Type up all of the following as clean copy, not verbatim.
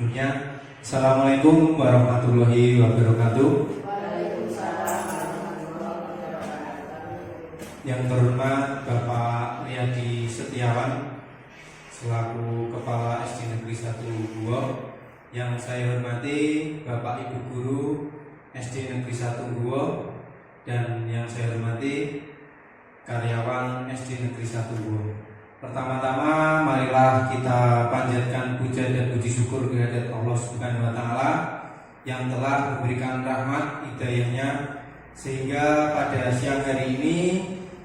Sebelumnya, Assalamualaikum warahmatullahi wabarakatuh. Waalaikumsalam warahmatullahi wabarakatuh. Yang terhormat Bapak Riyadi Setiawan selaku Kepala SD Negeri 1 Guwo. Yang saya hormati Bapak Ibu Guru SD Negeri 1 Guwo, dan yang saya hormati karyawan SD Negeri 1 Guwo. Pertama-tama marilah kita panjatkan puja dan puji syukur kehadirat Allah Subhanahu wa taala yang telah memberikan rahmat hidayahnya sehingga pada siang hari ini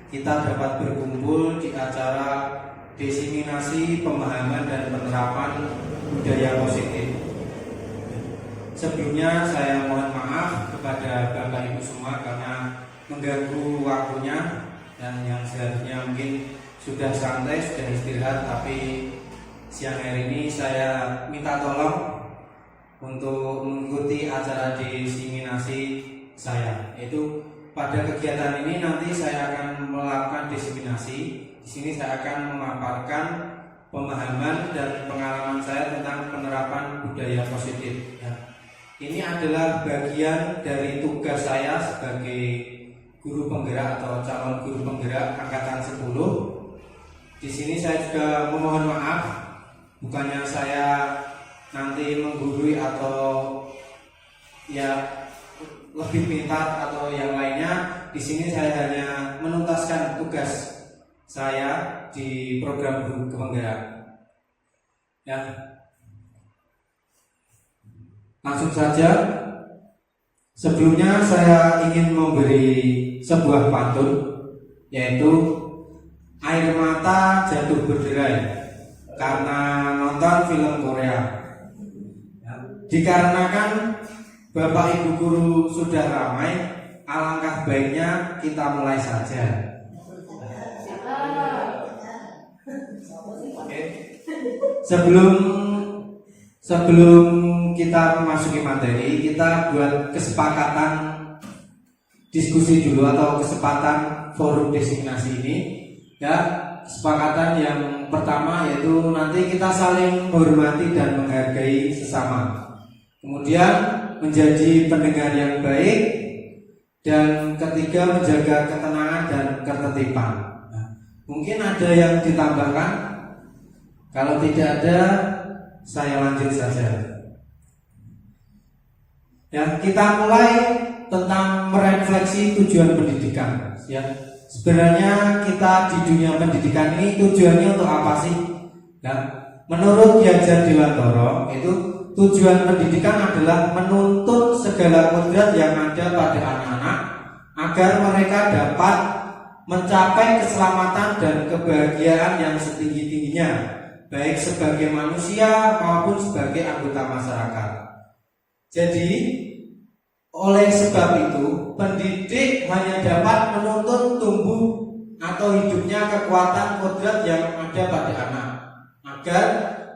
kita dapat berkumpul di acara diseminasi pemahaman dan penerapan budaya positif. Sebelumnya saya mohon maaf kepada Bapak Ibu semua karena mengganggu waktunya, dan yang seharusnya mungkin sudah santai, sudah istirahat, tapi siang hari ini saya minta tolong untuk mengikuti acara diseminasi saya. Yaitu pada kegiatan ini nanti saya akan melakukan diseminasi. Di sini saya akan memaparkan pemahaman dan pengalaman saya tentang penerapan budaya positif. Ya. Ini adalah bagian dari tugas saya sebagai guru penggerak atau calon guru penggerak angkatan 10. Di sini saya juga memohon maaf, bukannya saya nanti menggurui atau ya lebih pintar atau yang lainnya. Di sini saya hanya menuntaskan tugas saya di program guru penggerak. Ya, langsung saja. Sebelumnya saya ingin memberi sebuah pantun, yaitu air mata jatuh berderai karena nonton film Korea. Dikarenakan Bapak Ibu Guru sudah ramai, alangkah baiknya kita mulai saja. Oke. Sebelum kita memasuki materi, kita buat kesepakatan diskusi dulu atau kesempatan forum diseminasi ini. Ya, kesepakatan yang pertama yaitu nanti kita saling menghormati dan menghargai sesama. Kemudian menjadi pendengar yang baik, dan ketiga menjaga ketenangan dan ketertiban. Nah, mungkin ada yang ditambahkan? Kalau tidak ada, saya lanjut saja. Ya, kita mulai tentang merefleksi tujuan pendidikan. Ya. Sebenarnya kita di dunia pendidikan ini tujuannya untuk apa sih? Nah, menurut Ki Hajar Dewantara itu tujuan pendidikan adalah menuntun segala kodrat yang ada pada anak-anak agar mereka dapat mencapai keselamatan dan kebahagiaan yang setinggi-tingginya, baik sebagai manusia maupun sebagai anggota masyarakat. Jadi oleh sebab itu, pendidik hanya dapat menuntun tumbuh atau hidupnya kekuatan kodrat yang ada pada anak, agar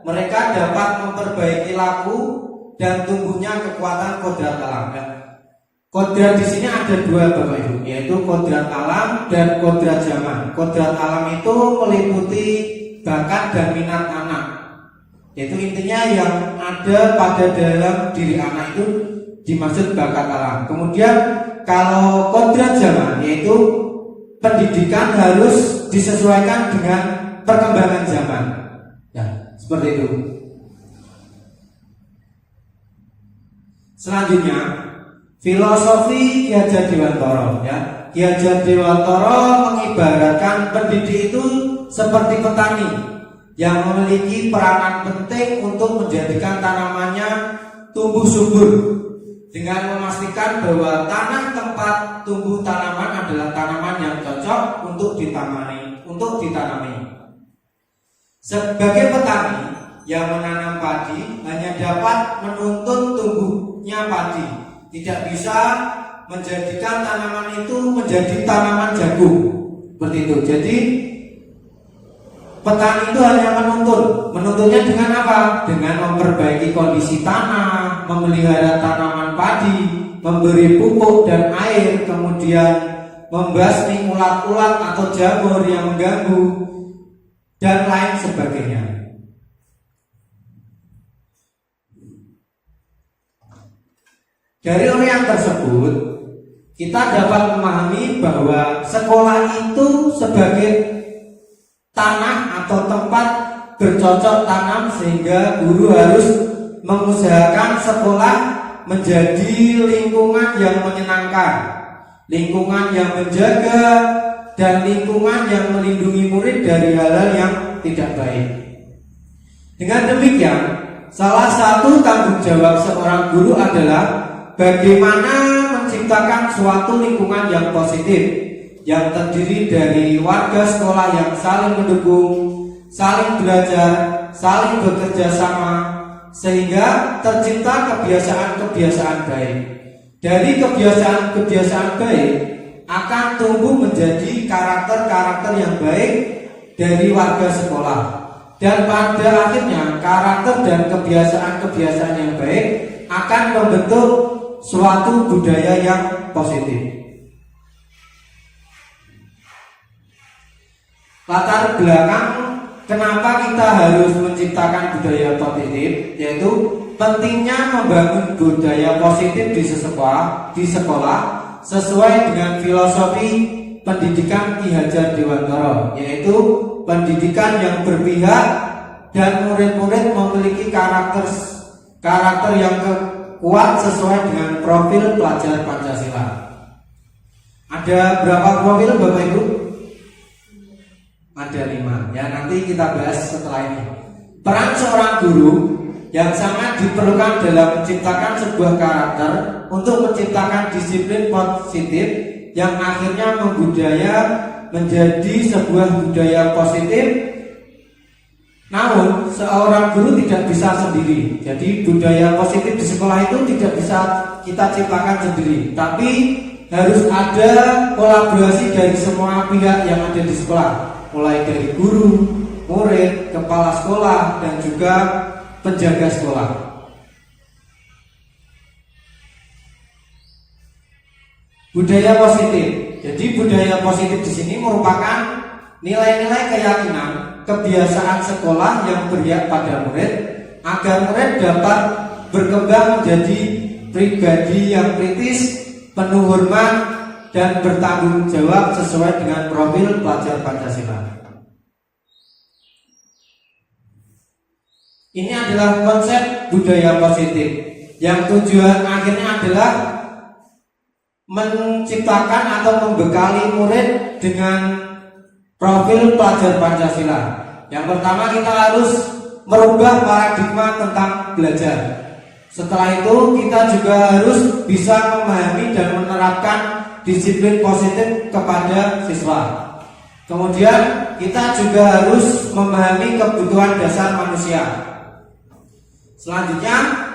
mereka dapat memperbaiki laku dan tumbuhnya kekuatan kodrat alam. Kodrat di sini ada dua, Bapak Ibu, yaitu kodrat alam dan kodrat zaman. Kodrat alam itu meliputi bakat dan minat anak, yaitu intinya yang ada pada dalam diri anak itu dimaksud bakat alam. Kemudian kalau kodrat zaman, yaitu pendidikan harus disesuaikan dengan perkembangan zaman. Ya, seperti itu. Selanjutnya, filosofi Ki Hajar Dewantara. Ya, Ki Hajar Dewantara mengibaratkan pendidik itu seperti petani yang memiliki peranan penting untuk menjadikan tanamannya tumbuh subur, dengan memastikan bahwa tanah tempat tumbuh tanaman adalah tanaman yang cocok untuk ditanami. Sebagai petani yang menanam padi hanya dapat menuntun tumbuhnya padi, tidak bisa menjadikan tanaman itu menjadi tanaman jagung. Seperti itu. Jadi petani itu hanya menuntunnya dengan apa? Dengan memperbaiki kondisi tanah, memelihara tanaman padi, memberi pupuk dan air, kemudian membasmi ulat-ulat atau jamur yang mengganggu, dan lain sebagainya. Dari uraian tersebut, kita dapat memahami bahwa sekolah itu sebagai tanah atau tempat bercocok tanam, sehingga guru harus mengusahakan sekolah menjadi lingkungan yang menyenangkan, lingkungan yang menjaga, dan lingkungan yang melindungi murid dari hal-hal yang tidak baik. Dengan demikian, salah satu tanggung jawab seorang guru adalah bagaimana menciptakan suatu lingkungan yang positif, yang terdiri dari warga sekolah yang saling mendukung, saling belajar, saling bekerja sama, sehingga tercipta kebiasaan-kebiasaan baik. Dari kebiasaan-kebiasaan baik akan tumbuh menjadi karakter-karakter yang baik dari warga sekolah, dan pada akhirnya karakter dan kebiasaan-kebiasaan yang baik akan membentuk suatu budaya yang positif. Latar belakang kenapa kita harus menciptakan budaya positif, yaitu pentingnya membangun budaya positif di sekolah sesuai dengan filosofi pendidikan Ki Hajar Dewantara, yaitu pendidikan yang berpihak dan murid-murid memiliki karakter yang kuat sesuai dengan profil pelajar Pancasila. Ada berapa profil Bapak Ibu? Ada 5. Ya, nanti kita bahas setelah ini. Peran seorang guru yang sangat diperlukan dalam menciptakan sebuah karakter untuk menciptakan disiplin positif yang akhirnya membudaya menjadi sebuah budaya positif. Namun seorang guru tidak bisa sendiri. Jadi budaya positif di sekolah itu tidak bisa kita ciptakan sendiri, tapi harus ada kolaborasi dari semua pihak yang ada di sekolah, mulai dari guru, murid, kepala sekolah, dan juga penjaga sekolah. Budaya positif. Jadi budaya positif di sini merupakan nilai-nilai keyakinan, kebiasaan sekolah yang berpihak pada murid agar murid dapat berkembang menjadi pribadi yang kritis, penuh hormat, dan bertanggung jawab sesuai dengan profil pelajar Pancasila. Ini adalah konsep budaya positif yang tujuan akhirnya adalah menciptakan atau membekali murid dengan profil pelajar Pancasila. Yang pertama, kita harus merubah paradigma tentang belajar. Setelah itu kita juga harus bisa memahami dan menerapkan disiplin positif kepada siswa. Kemudian kita juga harus memahami kebutuhan dasar manusia. Selanjutnya,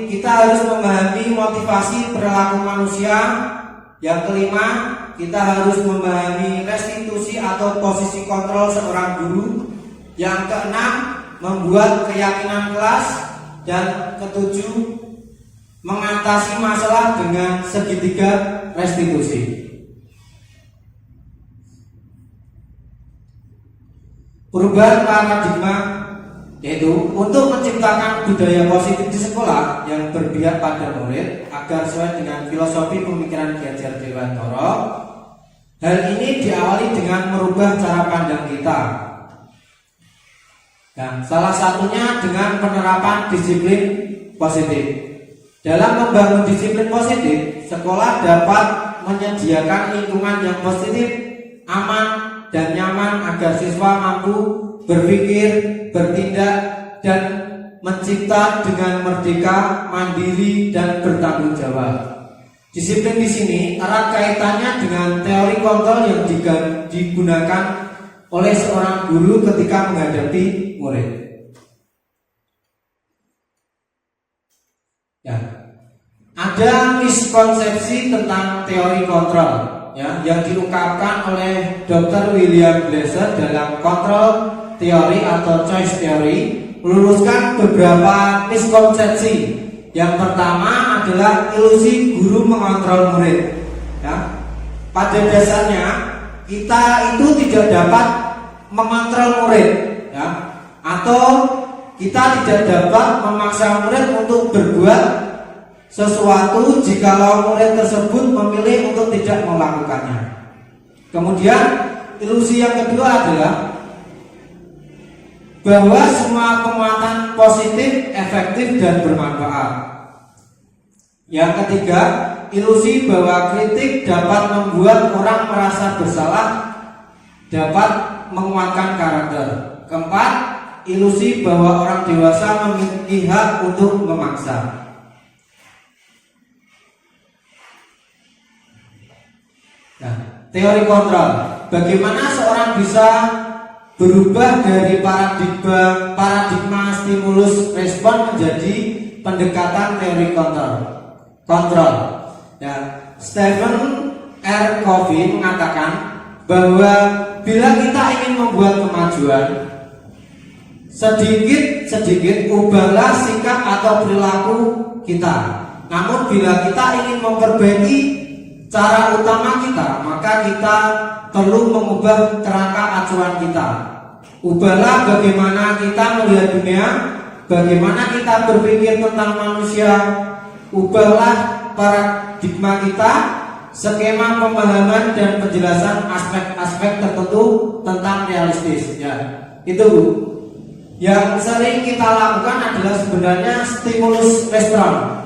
kita harus memahami motivasi perilaku manusia. Yang kelima, kita harus memahami restitusi atau posisi kontrol seorang guru. Yang keenam, membuat keyakinan kelas. Dan ketujuh, mengatasi masalah dengan segitiga restitusi. Perubahan paradigma, yaitu untuk menciptakan budaya positif di sekolah yang berpihak pada murid agar sesuai dengan filosofi pemikiran Ki Hajar Dewantara. Hal ini diawali dengan merubah cara pandang kita. Dan salah satunya dengan penerapan disiplin positif. Dalam membangun disiplin positif, sekolah dapat menyediakan lingkungan yang positif, aman, dan nyaman agar siswa mampu berpikir, bertindak, dan mencipta dengan merdeka, mandiri, dan bertanggung jawab. Disiplin di sini erat kaitannya dengan teori kontrol yang digunakan oleh seorang guru ketika menghadapi murid. Ya, ada miskonsepsi tentang teori kontrol, ya, yang diungkapkan oleh Dr. William Glasser dalam Control Theory atau Choice Theory, meluruskan beberapa miskonsepsi. Yang pertama adalah ilusi guru mengontrol murid. Ya, pada dasarnya kita itu tidak dapat mengontrol murid, ya, atau kita tidak dapat memaksa murid untuk berbuat sesuatu jikalau murid tersebut memilih untuk tidak melakukannya. Kemudian ilusi yang kedua adalah bahwa semua penguatan positif, efektif, dan bermanfaat. Yang ketiga, ilusi bahwa kritik dapat membuat orang merasa bersalah, dapat menguatkan karakter. Keempat, ilusi bahwa orang dewasa memiliki hak untuk memaksa. Nah, teori kontrol. Bagaimana seorang bisa berubah dari paradigma stimulus respon menjadi pendekatan teori kontrol. Ya, Stephen R. Covey mengatakan bahwa bila kita ingin membuat kemajuan, sedikit ubahlah sikap atau perilaku kita. Namun bila kita ingin memperbaiki cara utama kita, maka kita perlu mengubah kerangka acuan kita. Ubahlah bagaimana kita melihat dunia, bagaimana kita berpikir tentang manusia. Ubahlah paradigma kita, skema pemahaman dan penjelasan aspek-aspek tertentu tentang realistis. Ya, itu Bu. Yang sering kita lakukan adalah sebenarnya stimulus respon.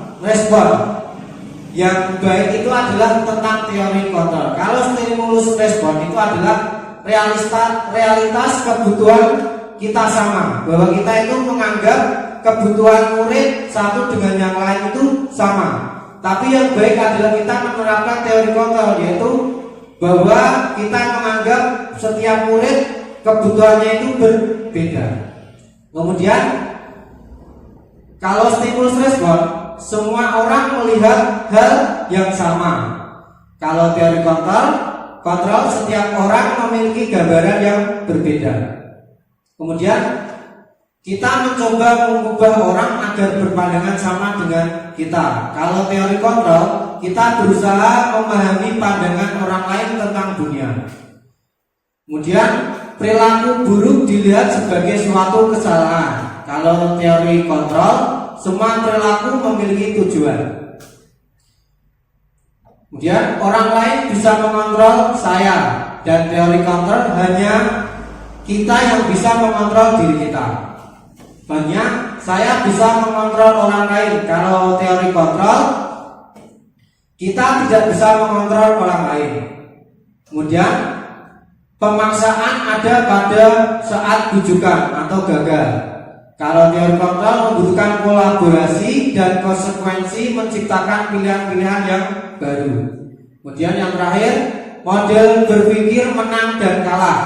Yang baik itu adalah tentang teori kontrol. Kalau stimulus respon itu adalah realitas kebutuhan kita sama, bahwa kita itu menganggap kebutuhan murid satu dengan yang lain itu sama. Tapi yang baik adalah kita menerapkan teori kontrol, yaitu bahwa kita menganggap setiap murid kebutuhannya itu berbeda. Kemudian kalau stimulus respon, semua orang melihat hal yang sama. Kalau teori kontrol setiap orang memiliki gambaran yang berbeda. Kemudian kita mencoba mengubah orang agar berpandangan sama dengan kita. Kalau teori kontrol, kita berusaha memahami pandangan orang lain tentang dunia. Kemudian perilaku buruk dilihat sebagai suatu kesalahan. Kalau teori kontrol, semua perilaku memiliki tujuan. Kemudian orang lain bisa mengontrol saya, dan teori kontrol hanya kita yang bisa mengontrol diri kita. Hanya saya bisa mengontrol orang lain. Kalau teori kontrol, kita tidak bisa mengontrol orang lain. Kemudian pemaksaan ada pada saat bujukan atau gagal. Kalau teori kontrol membutuhkan kolaborasi dan konsekuensi menciptakan pilihan-pilihan yang baru. Kemudian yang terakhir, model berpikir menang dan kalah.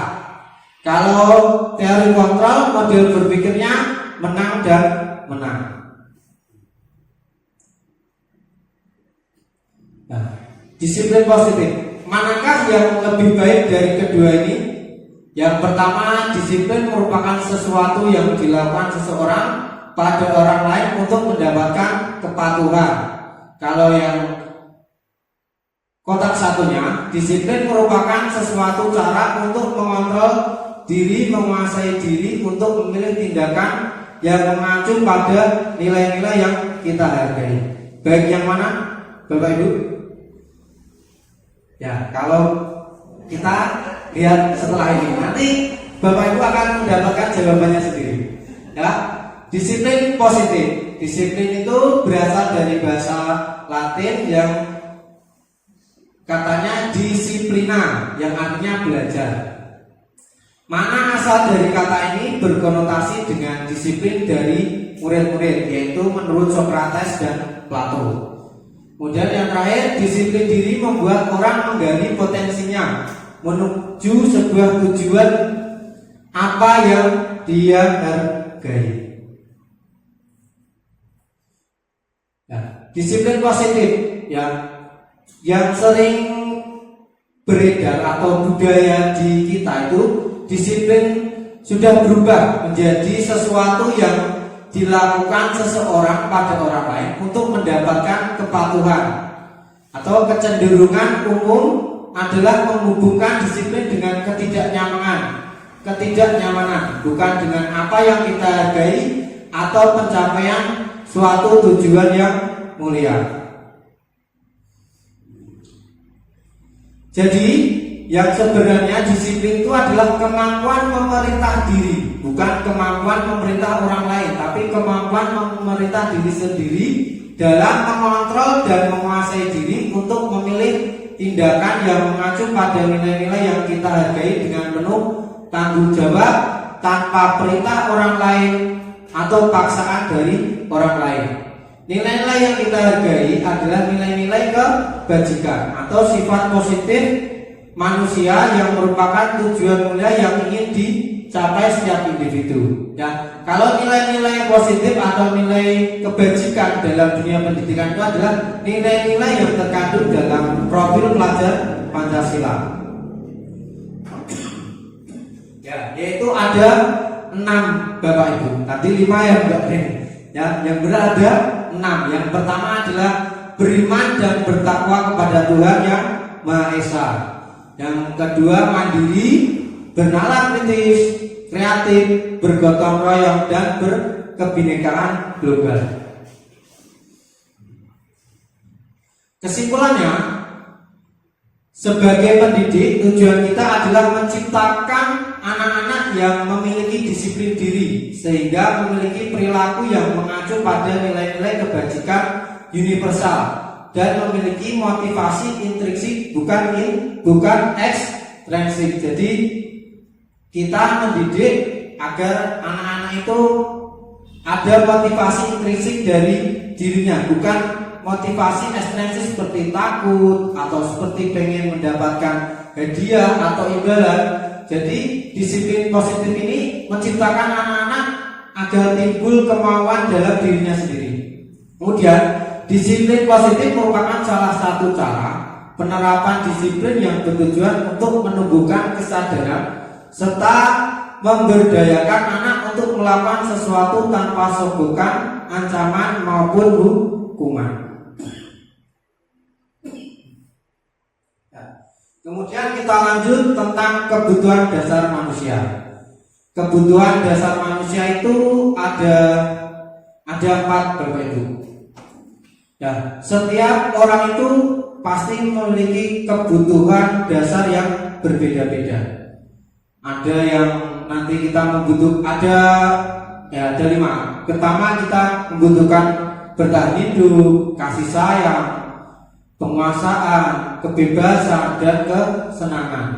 Kalau teori kontrol, model berpikirnya menang dan menang. Nah, disiplin positif, manakah yang lebih baik dari kedua ini? Yang pertama, disiplin merupakan sesuatu yang dilakukan seseorang pada orang lain untuk mendapatkan kepatuhan. Kalau yang kotak satunya, disiplin merupakan sesuatu cara untuk mengontrol diri, menguasai diri untuk memilih tindakan yang mengacu pada nilai-nilai yang kita hargai. Baik yang mana, Bapak Ibu? Ya, kalau kita lihat setelah ini, nanti Bapak Ibu akan mendapatkan jawabannya sendiri. Ya, disiplin positif. Disiplin itu berasal dari bahasa Latin yang katanya disiplina, yang artinya belajar. Mana asal dari kata ini berkonotasi dengan disiplin dari murid-murid, yaitu menurut Socrates dan Plato. Kemudian yang terakhir, disiplin diri membuat orang menggali potensinya menuju sebuah tujuan apa yang dia hargai. Nah, disiplin positif yang sering beredar atau budaya di kita itu, disiplin sudah berubah menjadi sesuatu yang dilakukan seseorang pada orang lain untuk mendapatkan kepatuhan, atau kecenderungan umum adalah menghubungkan disiplin dengan ketidaknyamanan, bukan dengan apa yang kita hargai atau pencapaian suatu tujuan yang mulia. Jadi yang sebenarnya disiplin itu adalah kemampuan memerintah diri, bukan kemampuan memerintah orang lain, tapi kemampuan memerintah diri sendiri dalam mengontrol dan menguasai diri untuk memilih tindakan yang mengacu pada nilai-nilai yang kita hargai dengan penuh tanggung jawab tanpa perintah orang lain atau paksaan dari orang lain. Nilai-nilai yang kita hargai adalah nilai-nilai kebajikan atau sifat positif manusia yang merupakan tujuan mulia yang ingin dicapai setiap individu. Ya, kalau nilai-nilai positif atau nilai kebajikan dalam dunia pendidikan itu adalah nilai-nilai yang terkandung dalam profil pelajar Pancasila. Ya, yaitu ada 6 Bapak Ibu. Tadi 5 ya Mbak Den. Ya, yang benar ada 6. Yang pertama adalah beriman dan bertakwa kepada Tuhan yang Maha Esa. Yang kedua mandiri, bernalar kritis, kreatif, bergotong royong dan berkebinekaan global. Kesimpulannya, sebagai pendidik, tujuan kita adalah menciptakan anak-anak yang memiliki disiplin diri sehingga memiliki perilaku yang mengacu pada nilai-nilai kebajikan universal dan memiliki motivasi intrinsik bukan ekstrinsik. Jadi kita mendidik agar anak-anak itu ada motivasi intrinsik dari dirinya, bukan motivasi ekstrinsik seperti takut atau seperti pengen mendapatkan hadiah atau imbalan. Jadi disiplin positif ini menciptakan anak-anak agar timbul kemauan dalam dirinya sendiri. Kemudian disiplin positif merupakan salah satu cara penerapan disiplin yang bertujuan untuk menumbuhkan kesadaran serta memberdayakan anak untuk melakukan sesuatu tanpa sogokan, ancaman maupun hukuman. Kemudian kita lanjut tentang kebutuhan dasar manusia. Kebutuhan dasar manusia itu ada 4 Bapak Ibu. Ya, setiap orang itu pasti memiliki kebutuhan dasar yang berbeda-beda. Ada yang nanti kita membutuhkan ada 5. Pertama kita membutuhkan bertahan hidup, kasih sayang, penguasaan, kebebasan dan kesenangan.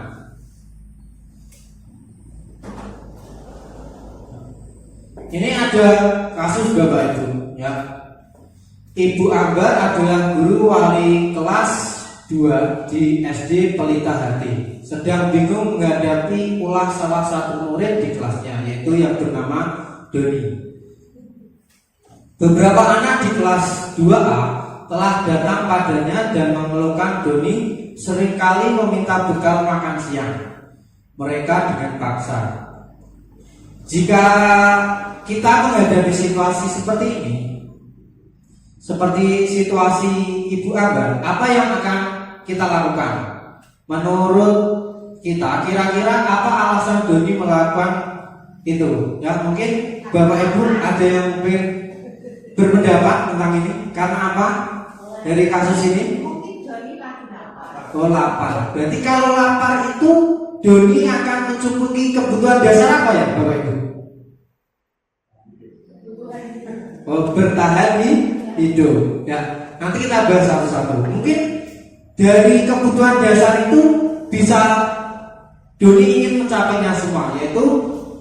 Ini ada kasus Bapak Ibu, ya. Ibu Ambar adalah guru wali kelas 2 di SD Pelita Hati. Sedang bingung menghadapi ulah salah satu murid di kelasnya, yaitu yang bernama Doni. Beberapa anak di kelas 2A telah datang padanya dan mengeluhkan Doni seringkali meminta bekal makan siang mereka dengan paksa. Jika kita menghadapi situasi seperti ini, seperti situasi Ibu Ambar, apa yang akan kita lakukan? Menurut kita, kira-kira apa alasan Doni melakukan itu? Ya, mungkin Bapak Ibu ada yang berpendapat tentang ini. Karena apa? Dari kasus ini? Mungkin Doni lagi lapar. Oh, lapar. Berarti kalau lapar itu Doni akan mencukupi kebutuhan dasar apa ya, Bapak Ibu? Oh, bertahan hidup. Ya, nanti kita bahas satu-satu. Mungkin dari kebutuhan dasar itu bisa Doni ingin mencapainya semua, yaitu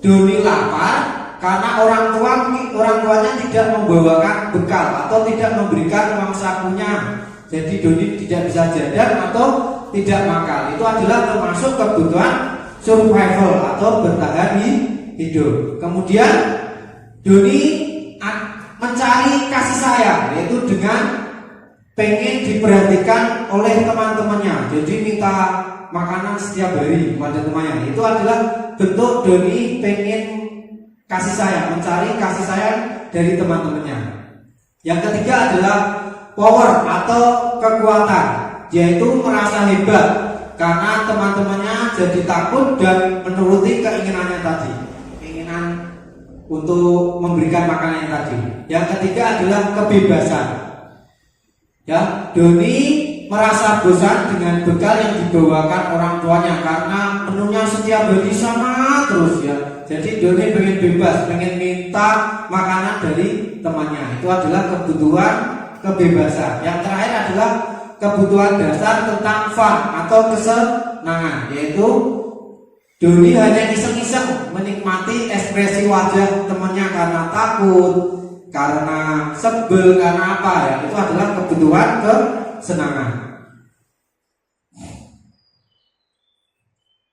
Doni lapar karena orang tuanya tidak membawakan bekal atau tidak memberikan uang sakunya. Jadi Doni tidak bisa jajan atau tidak makan. Itu adalah termasuk kebutuhan survival atau bertahan hidup. Kemudian Doni mencari kasih sayang, yaitu dengan pengen diperhatikan oleh teman-temannya. Jadi minta makanan setiap hari pada temannya. Itu adalah bentuk Doni pengen kasih sayang, mencari kasih sayang dari teman-temannya. Yang ketiga adalah power atau kekuatan, yaitu merasa hebat karena teman-temannya jadi takut dan menuruti keinginannya tadi, keinginan untuk memberikan makanan yang tadi. Yang ketiga adalah kebebasan. Ya, Doni merasa bosan dengan bekal yang dibawakan orang tuanya karena menunya setiap hari sama terus ya. Jadi Doni pengen bebas, pengen minta makanan dari temannya. Itu adalah kebutuhan kebebasan. Yang terakhir adalah kebutuhan dasar tentang fun atau kesenangan, yaitu Doni hanya iseng-iseng menikmati ekspresi wajah temannya karena takut, karena sebel, karena apa ya. Itu adalah kebutuhan kesenangan.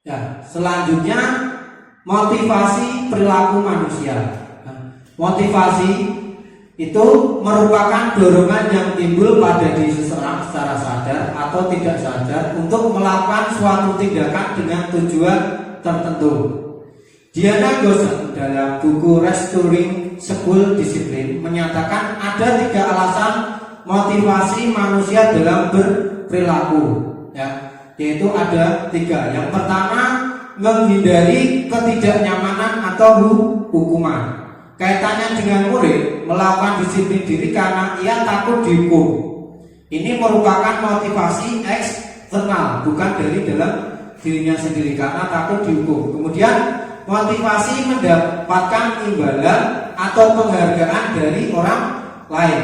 Ya, selanjutnya motivasi perilaku manusia. Motivasi itu merupakan dorongan yang timbul pada diri seseorang secara sadar atau tidak sadar untuk melakukan suatu tindakan dengan tujuan tertentu. Diana Gosset dalam buku Restoring School Discipline menyatakan ada 3 alasan motivasi manusia dalam berperilaku, ya, yaitu ada 3. Yang pertama, menghindari ketidaknyamanan atau hukuman. Kaitannya dengan murid melakukan disiplin diri karena ia takut dihukum. Ini merupakan motivasi eksternal, bukan dari dalam dirinya sendiri karena takut dihukum. Kemudian motivasi mendapatkan imbalan atau penghargaan dari orang lain.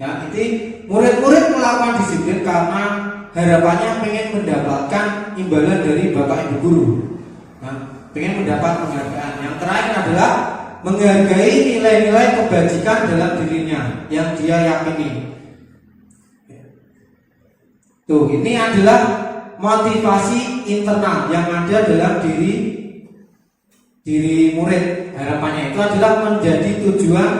Ya, ini murid-murid melakukan disiplin karena harapannya pengen mendapatkan imbalan dari bapak ibu guru. Nah, pengen mendapat penghargaan. Yang terakhir adalah menghargai nilai-nilai kebajikan dalam dirinya yang dia yakini. Tuh, ini adalah motivasi internal yang ada dalam diri murid. Harapannya itu adalah menjadi tujuan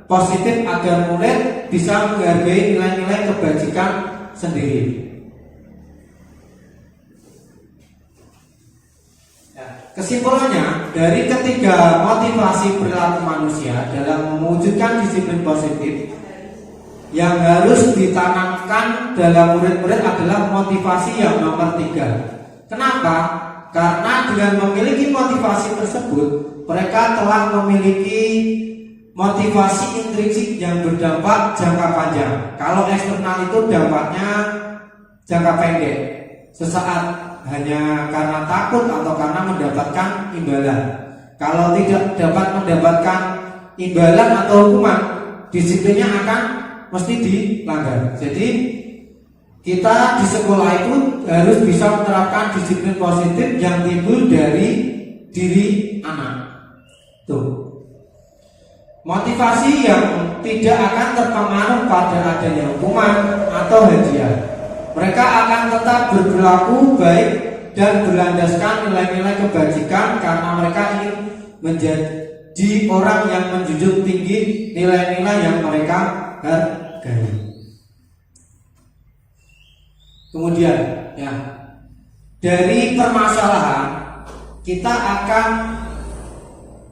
positif agar murid bisa menghargai nilai-nilai kebajikan sendiri. Kesimpulannya, dari ketiga motivasi perilaku manusia dalam mewujudkan disiplin positif, yang harus ditanamkan dalam murid-murid adalah motivasi yang nomor 3. Kenapa? Karena dengan memiliki motivasi tersebut, mereka telah memiliki motivasi intrinsik yang berdampak jangka panjang. Kalau eksternal itu dampaknya jangka pendek, sesaat, hanya karena takut atau karena mendapatkan imbalan. Kalau tidak dapat mendapatkan imbalan atau hukuman, disiplinnya akan mesti dilanggar. Jadi kita di sekolah itu harus bisa menerapkan disiplin positif yang timbul dari diri anak. Tuh. Motivasi yang tidak akan terpengaruh pada adanya hukuman atau hadiah. Mereka akan tetap berperilaku baik dan berlandaskan nilai-nilai kebajikan karena mereka ingin menjadi orang yang menjunjung tinggi nilai-nilai yang mereka hargai. Kemudian, ya, dari permasalahan kita akan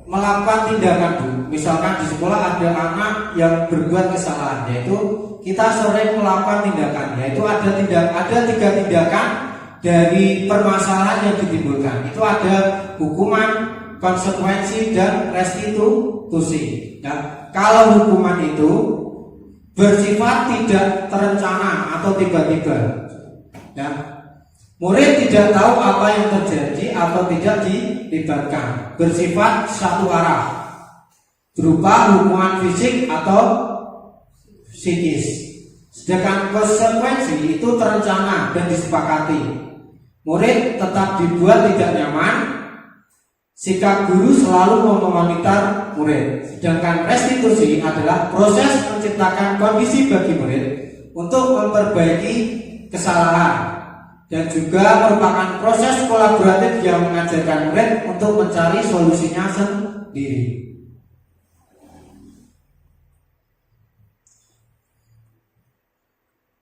melakukan tindakan dulu. Misalkan di sekolah ada anak yang berbuat kesalahan, yaitu kita sering melakukan tindakan, yaitu ada 3 tindakan dari permasalahan yang ditimbulkan. Itu ada hukuman, konsekuensi, dan restitusi. Ya, kalau hukuman itu bersifat tidak terencana atau tiba-tiba, ya, murid tidak tahu apa yang terjadi atau tidak dilibatkan, bersifat satu arah, berupa hukuman fisik atau psikis. Sedangkan konsekuensi itu terencana dan disepakati. Murid tetap dibuat tidak nyaman. Sikap guru selalu memonitor murid. Sedangkan restitusi adalah proses menciptakan kondisi bagi murid untuk memperbaiki kesalahan, dan juga merupakan proses kolaboratif yang mengajarkan murid untuk mencari solusinya sendiri.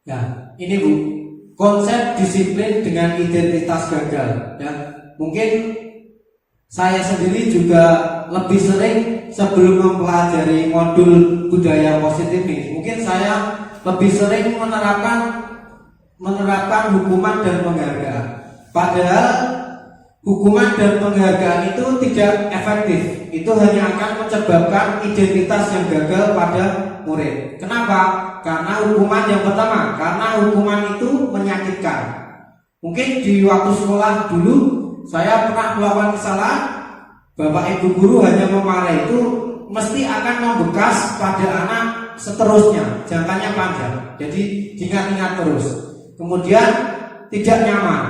Nah, ini Bu, konsep disiplin dengan identitas gagal. Ya, mungkin saya sendiri juga lebih sering sebelum mempelajari modul budaya positif ini, mungkin saya lebih sering menerapkan hukuman dan penghargaan. Padahal hukuman dan penghargaan itu tidak efektif. Itu hanya akan menyebabkan identitas yang gagal pada murid. Kenapa? Karena hukuman yang pertama, karena hukuman itu menyakitkan. Mungkin di waktu sekolah dulu saya pernah melakukan kesalahan, bapak ibu guru hanya memarahi, itu mesti akan membekas pada anak seterusnya, jangkanya panjang. Jadi diingat-ingat terus. Kemudian tidak nyaman,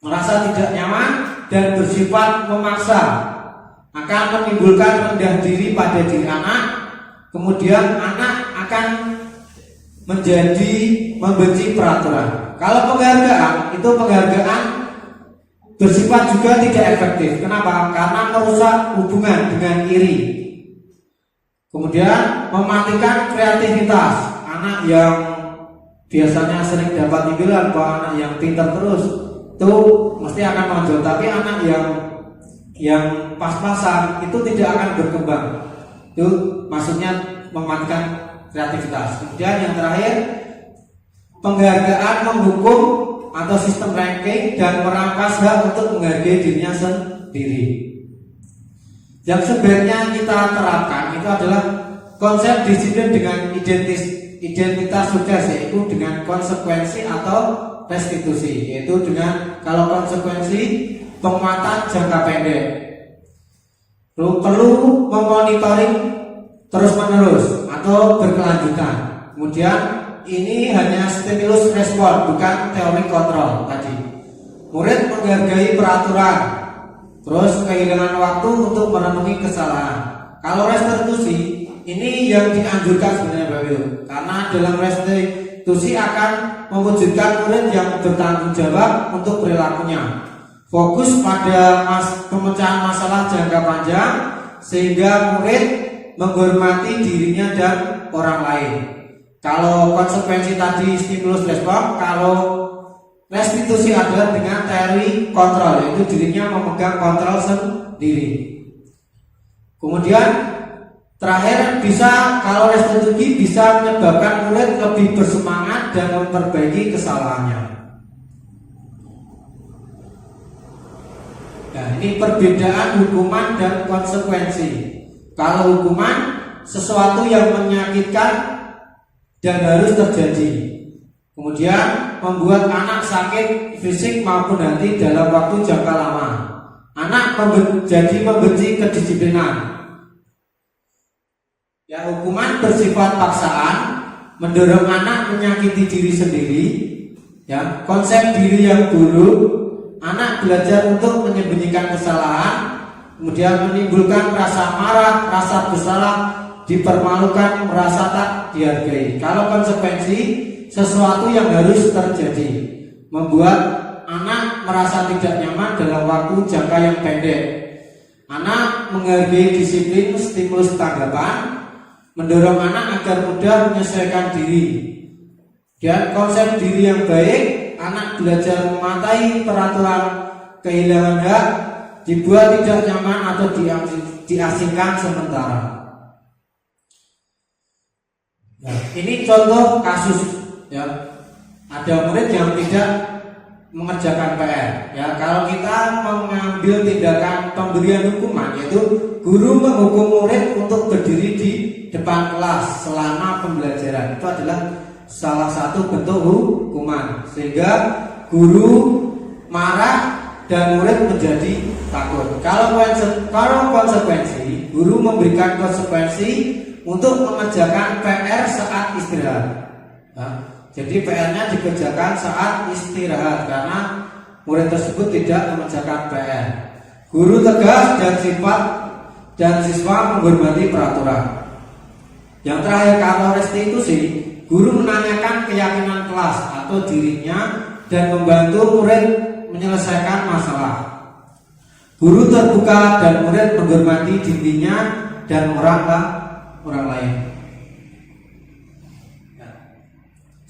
merasa tidak nyaman dan bersifat memaksa, akan menimbulkan rendah diri pada diri anak. Kemudian anak akan menjadi membenci peraturan. Kalau penghargaan, itu penghargaan bersifat juga tidak efektif. Kenapa? Karena merusak hubungan dengan iri. Kemudian mematikan kreativitas. Anak yang biasanya sering dapat impian bahwa anak yang pintar terus itu mesti akan menonjol, tapi anak yang pas-pasan itu tidak akan berkembang. Itu maksudnya mematikan kreativitas. Kemudian yang terakhir, penghargaan menghukum atau sistem ranking dan merampas hak untuk menghargai dirinya sendiri. Yang sebenarnya kita terapkan itu adalah konsep disiplin dengan identitas sukses, yaitu dengan konsekuensi atau restitusi, yaitu dengan kalau konsekuensi penguatan jangka pendek. Perlu memonitoring terus menerus atau berkelanjutan. Kemudian ini hanya stimulus respon, bukan teori kontrol tadi. Murid menghargai peraturan, terus kehilangan waktu untuk merenungi kesalahan. Kalau restitusi ini yang dianjurkan sebenarnya Bapak Ibu, karena dalam restitusi akan mewujudkan murid yang bertanggung jawab untuk perilakunya. Fokus pada pemecahan masalah jangka panjang sehingga murid menghormati dirinya dan orang lain. Kalau konsekuensi tadi stimulus respon, kalau restitusi adalah dengan teori kontrol, yaitu dirinya memegang kontrol sendiri. Kemudian terakhir, kalau restitusi bisa menyebabkan murid lebih bersemangat dan memperbaiki kesalahannya. Nah, ini perbedaan hukuman dan konsekuensi. Kalau hukuman sesuatu yang menyakitkan dan harus terjadi, kemudian membuat anak sakit fisik maupun hati dalam waktu jangka lama. Anak jadi membenci kedisiplinan. Ya, hukuman bersifat paksaan, mendorong anak menyakiti diri sendiri. Ya, konsep diri yang buruk. Anak belajar untuk menyembunyikan kesalahan, kemudian menimbulkan rasa marah, rasa bersalah, dipermalukan, merasa tak dihargai. Kalau konsekuensi, sesuatu yang harus terjadi, membuat anak merasa tidak nyaman dalam waktu jangka yang pendek. Anak menghargai disiplin, stimulus tanggapan, mendorong anak agar mudah menyesuaikan diri. Dan konsep diri yang baik, anak belajar mematuhi peraturan, kehilangan hak, dibuat tidak nyaman atau diasingkan sementara. Nah, ini contoh kasus, ya. Ada murid yang tidak mengerjakan PR. Ya, kalau kita mengambil tindakan pemberian hukuman, yaitu guru menghukum murid untuk berdiri di depan kelas selama pembelajaran, itu adalah salah satu bentuk hukuman, sehingga guru marah dan murid menjadi takut. Kalau konsekuensi, guru memberikan konsekuensi untuk mengerjakan PR saat istirahat. Nah, jadi PR-nya dikerjakan saat istirahat karena murid tersebut tidak mengerjakan PR. Guru tegas dan siswa menghormati peraturan. Yang terakhir, kalau restitusi, guru menanyakan keyakinan kelas atau dirinya dan membantu murid menyelesaikan masalah. Guru terbuka dan murid menghormati dirinya dan orang lain.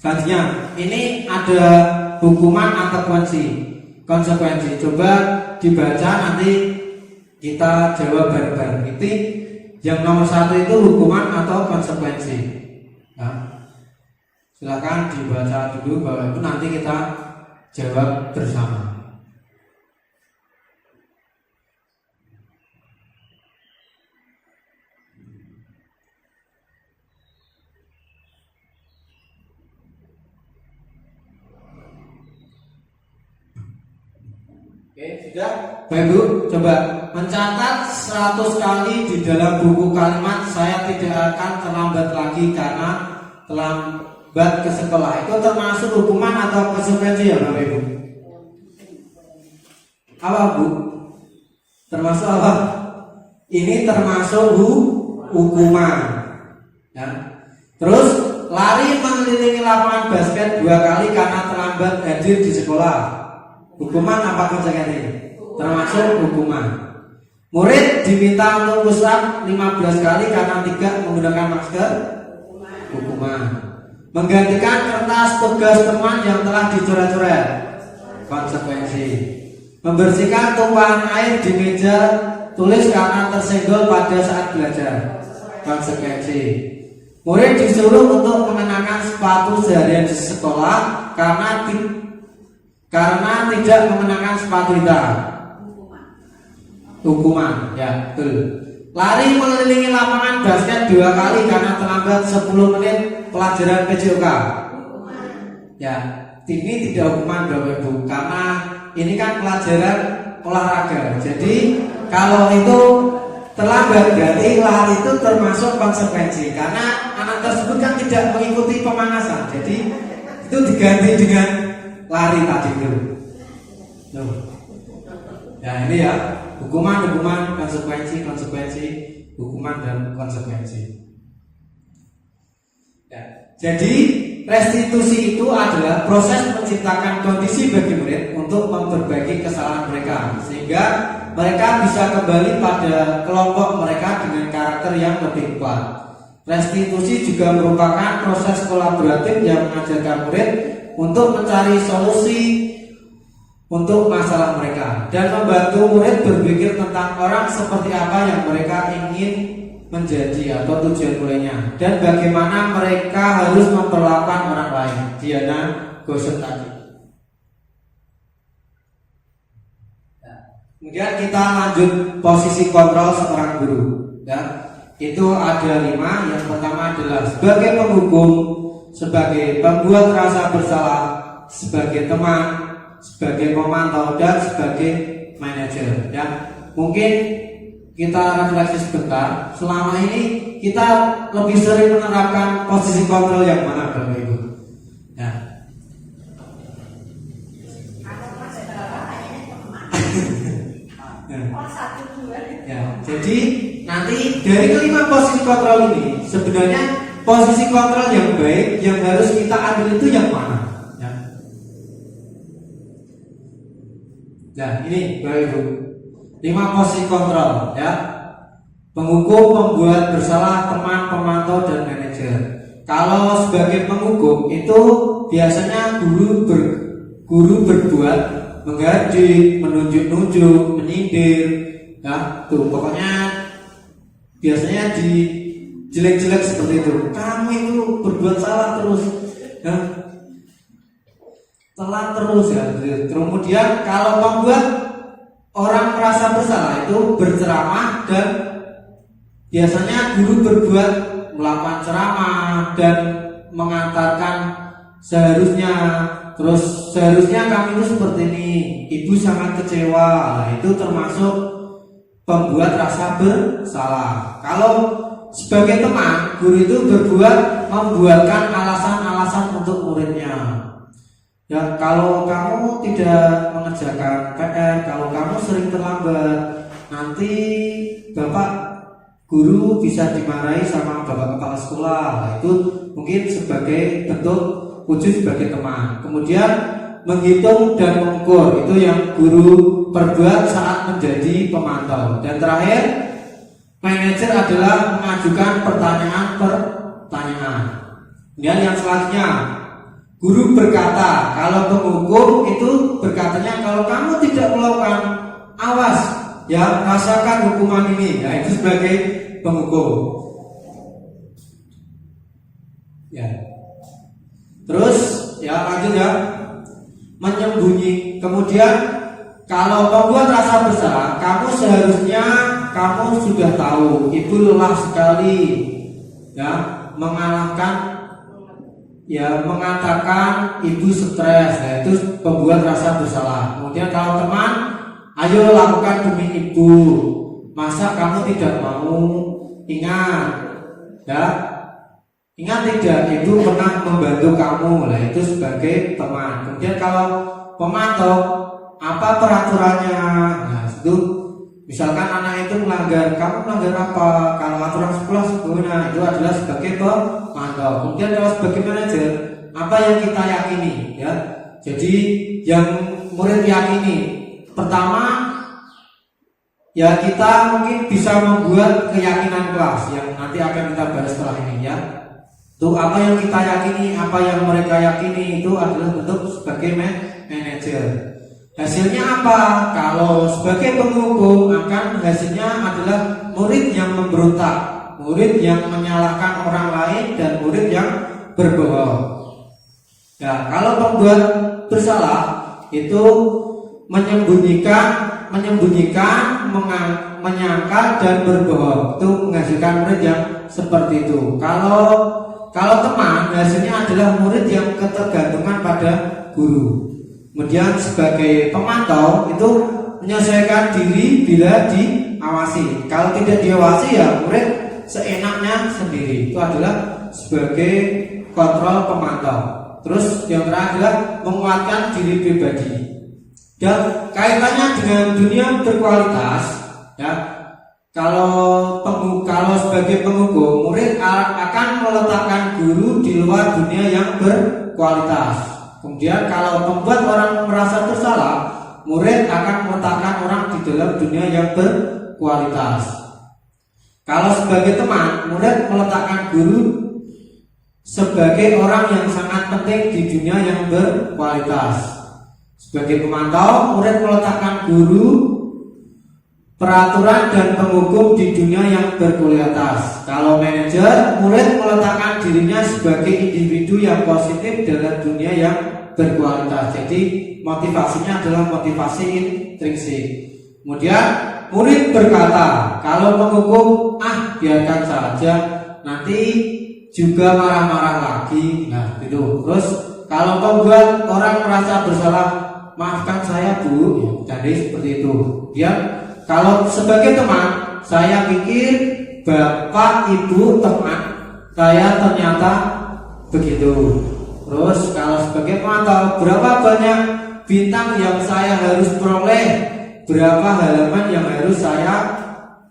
Selanjutnya, ini ada hukuman atau konsekuensi. Coba dibaca, nanti kita jawab bareng-bareng. Itu yang nomor 1 itu hukuman atau konsekuensi. Nah, silakan dibaca dulu, Bapak Ibu, nanti kita jawab bersama. Oke, sudah? Baik Bu, coba mencatat 100 kali di dalam buku kalimat saya tidak akan terlambat lagi karena terlambat ke sekolah. Itu termasuk hukuman atau konsekuensi ya Bapak Ibu? Apa Bu? Termasuk apa? Ini termasuk hukuman ya. Terus lari mengelilingi lapangan basket 2 kali karena terlambat hadir di sekolah. Hukuman apa konsekuensinya? Termasuk hukuman. Murid diminta untuk push up 15 kali karena tidak menggunakan masker. Hukuman. Menggantikan kertas tugas teman yang telah dicoret-coret. Konsekuensi. Membersihkan tumpahan air di meja tulis karena tersenggol pada saat belajar. Konsekuensi. Murid disuruh untuk mengenakan sepatu seharian di sekolah karena tidak mengenakan sepatu hitam. Hukuman, ya betul. Lari mengelilingi lapangan basket 2 kali karena terlambat 10 menit pelajaran PJOK. Ya, ini tidak hukuman Bapak Ibu karena ini kan pelajaran olahraga. Jadi kalau itu terlambat berarti lari itu termasuk konsekuensi karena anak tersebut kan tidak mengikuti pemanasan. Jadi itu diganti dengan lari tadi itu. Ya ini ya hukuman, konsekuensi, hukuman dan konsekuensi. Ya, jadi restitusi itu adalah proses menciptakan kondisi bagi murid untuk memperbaiki kesalahan mereka sehingga mereka bisa kembali pada kelompok mereka dengan karakter yang lebih kuat. Restitusi juga merupakan proses kolaboratif yang mengajarkan murid untuk mencari solusi untuk masalah mereka dan membantu murid berpikir tentang orang seperti apa yang mereka ingin menjadi atau tujuan mulainya dan bagaimana mereka harus memperlakukan orang lain. Diana Goshen tadi. Kemudian kita lanjut posisi kontrol seorang guru. Ya, itu ada 5. Yang pertama adalah sebagai penghukum, sebagai pembuat rasa bersalah, sebagai teman, sebagai pemantau dan sebagai manajer. Ya, mungkin kita refleksi sebentar. Selama ini kita lebih sering menerapkan posisi kontrol yang mana, Bapak Ibu? Ya. Ya, jadi nanti dari kelima posisi kontrol ini sebenarnya posisi kontrol yang baik yang harus kita ambil itu yang mana? Nah ini Bapak Ibu 5 posisi kontrol ya. Penghukum, pembuat bersalah, teman, pemantau dan manajer. Kalau sebagai penghukum itu biasanya guru berbuat menggaji, menunjuk-nunjuk, menyindir ya, tuh pokoknya biasanya di jelek-jelek seperti itu. Kamu itu berbuat salah terus ya. Telat terus ya. Kemudian kalau membuat orang merasa bersalah itu berceramah dan biasanya guru berbuat melakukan ceramah dan mengatakan seharusnya kami itu seperti ini, ibu sangat kecewa. Nah, itu termasuk pembuat rasa bersalah. Kalau sebagai teman, guru itu membuatkan alasan-alasan untuk muridnya. Ya, kalau kamu tidak mengerjakan PR, kalau kamu sering terlambat, nanti Bapak guru bisa dimarahi sama Bapak kepala sekolah. Nah, itu mungkin sebagai bentuk wujud sebagai teman. Kemudian menghitung dan mengukur, itu yang guru perbuat saat menjadi pemantau. Dan terakhir, manajer adalah mengajukan pertanyaan. Kemudian yang selanjutnya, guru berkata, kalau penghukum itu berkatanya kalau kamu tidak melakukan, awas ya, rasakan hukuman ini. Nah, itu sebagai penghukum. Ya. Terus ya lanjut ya, menyembunyi. Kemudian kalau membuat rasa bersalah, seharusnya kamu sudah tahu ibu lelah sekali ya, mengatakan ibu stres. Nah, itu pembuat rasa bersalah. Kemudian kalau teman Ayo lakukan demi ibu. Masa kamu tidak mau? Ingat, ya. Ingat tidak, ibu pernah membantu kamu. Lah itu sebagai teman. Kemudian kalau pemantau, apa peraturannya? Nah, itu misalkan anak itu melanggar, kamu melanggar apa? Kalau aturan sekolah sebelumnya itu adalah sebagai pemantau. Kemudian kalau sebagai manajer, apa yang kita yakini, ya? Jadi yang murid yakini, pertama, ya kita mungkin bisa membuat keyakinan kelas yang nanti akan kita bahas setelah ini, ya. Itu apa yang kita yakini, apa yang mereka yakini itu adalah bentuk sebagai manajer. Hasilnya apa? Kalau sebagai penghukum akan hasilnya adalah murid yang memberontak, murid yang menyalahkan orang lain, dan murid yang berbohong. Nah, kalau pembuat bersalah itu menyembunyikan, menyangkal dan berbohong. Itu menghasilkan murid yang seperti itu. Kalau teman, hasilnya adalah murid yang ketergantungan pada guru. Kemudian sebagai pemantau itu menyesuaikan diri bila diawasi. Kalau tidak diawasi, ya murid seenaknya sendiri. Itu adalah sebagai kontrol pemantau. Terus yang terakhir adalah menguatkan diri pribadi. Dan kaitannya dengan dunia berkualitas, ya. Kalau sebagai penghukum, murid akan meletakkan guru di luar dunia yang berkualitas. Kemudian kalau membuat orang merasa bersalah, murid akan meletakkan orang di dalam dunia yang berkualitas. Kalau sebagai teman, murid meletakkan guru sebagai orang yang sangat penting di dunia yang berkualitas. Sebagai pemantau, murid meletakkan guru, peraturan dan penghukum di dunia yang berkualitas. Kalau manajer, murid meletakkan dirinya sebagai individu yang positif dalam dunia yang berkualitas. Jadi motivasinya adalah motivasi intrinsik. Kemudian murid berkata, kalau penghukum, biarkan saja, nanti juga marah-marah lagi. Nah, itu. Terus kalau membuat orang merasa bersalah, maafkan saya Bu. Jadi seperti itu. Dia kalau sebagai teman, saya pikir bapak ibu teman saya ternyata begitu. Terus kalau sebagai pemantau, berapa banyak bintang yang saya harus peroleh, berapa halaman yang harus saya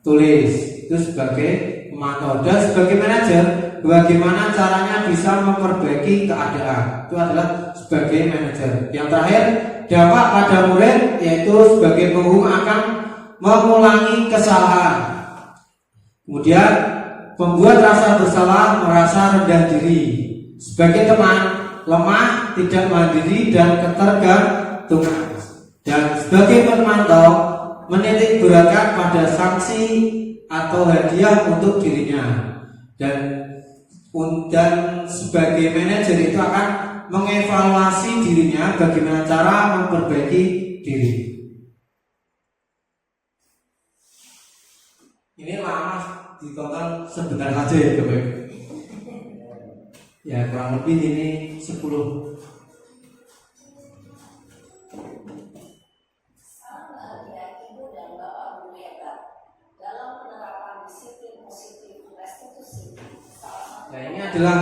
tulis. Itu sebagai pemantau. Dan sebagai manajer, bagaimana caranya bisa memperbaiki keadaan. Itu adalah sebagai manajer. Yang terakhir, dampak pada murid, yaitu sebagai penghukum akan mengulangi kesalahan. Kemudian pembuat rasa bersalah merasa rendah diri. Sebagai teman, lemah, tidak mandiri dan ketergantungan. Dan sebagai pemantau, menitik beratkan pada sanksi atau hadiah untuk dirinya. Dan sebagai manajer itu akan mengevaluasi dirinya bagaimana cara memperbaiki diri. Ini lama ditonton sebentar saja ya Bapak. Ya kurang lebih ini 10. Salam bahagia ibu dan bapak guru hebat dalam penerapan disiplin positif restitusi. Nah ini adalah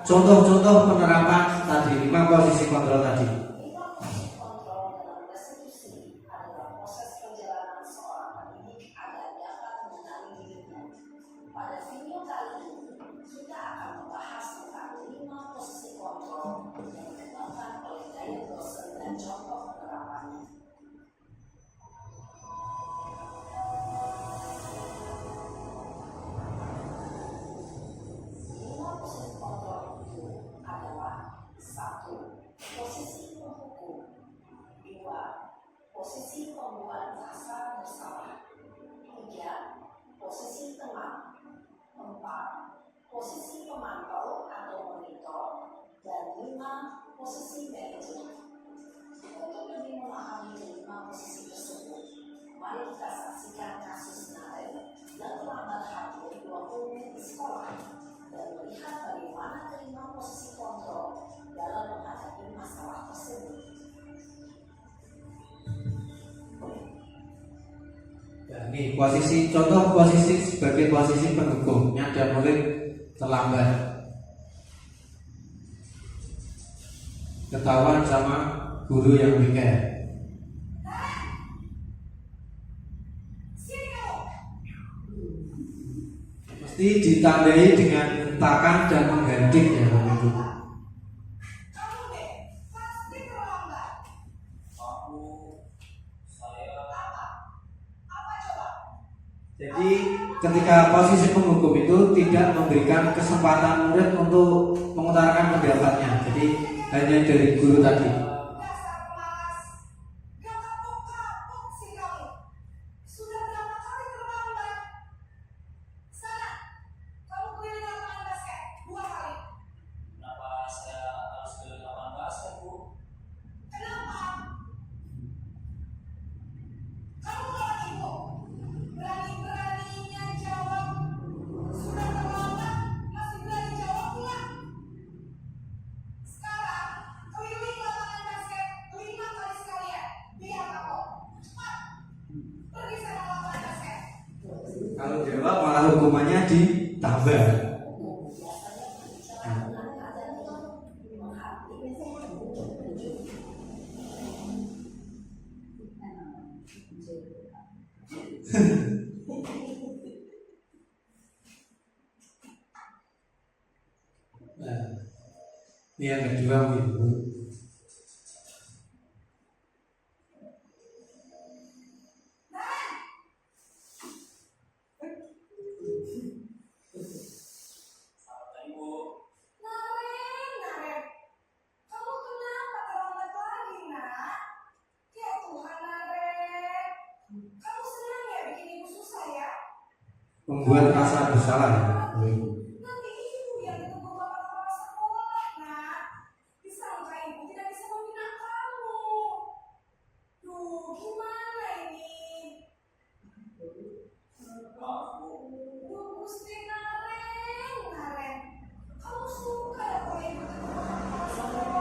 contoh-contoh penerapan tadi 5 posisi kontrol tadi. 5 posisi kontrol dalam restitusi adalah proses perjalanan seorang pendidik agar dapat mengenali dirinya. Pada video kali ini, kita akan membahas tentang 5 posisi kontrol yang dikembangkan oleh gaya dosen dan contoh penerapannya. Posisi kontrol itu adalah 1. Posisi penghukum, 2. Posisi pembuat rasa bersalah, 3. Posisi teman, 4. Posisi pemantau atau monitor, dan 5. Posisi manajer. Untuk lebih memahami 5 posisi tersebut, mari kita saksikan kasus Nael yang telah berhadir 20 menit di sekolah dan melihat bagaimana kelima posisi kontrol dalam menghadapi masalah tersebut. ini posisi contoh posisi sebagai posisi pendukungnya ada murid terlambat, ketahuan sama guru yang bengkel. Mesti ditandai dengan hentakan dan menggantik ya Bapak Ibu. Jadi ketika posisi penghukum itu tidak memberikan kesempatan murid untuk mengutarakan pendapatnya. Jadi hanya dari guru tadi. Kalau jawab malah hukumannya ditambah. Nah, ini yang kedua Bu. Membuat rasa bersalah ya, Bu Ibu. Nanti ibu yang ditunggu bapak kepala sekolah, nak. Disangka ibu tidak bisa membina kamu. Duh, gimana ini? Duh, Gusti Naren. Kamu suka ya kalau ibu ditunggu bapak kepala sekolah?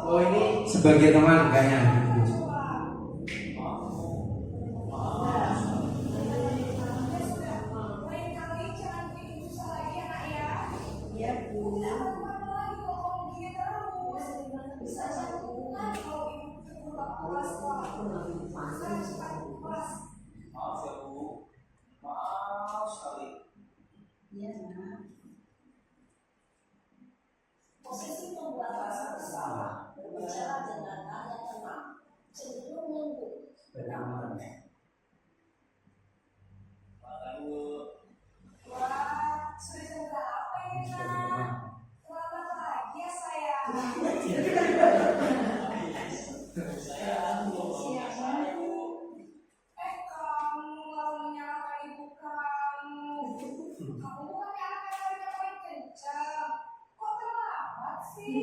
Oh ini sebagai teman kayaknya. Posisi membuat rasa bersalah, berbicara dengan nada tenang, cenderung lembut, benar. Wah, sudah jam berapa ini, Nak? Selamat pagi ya, sayang. Kamu lalu menyalahkan ibu kamu. Kamu bukan anak yang paling kencang. Kok terlambat sih?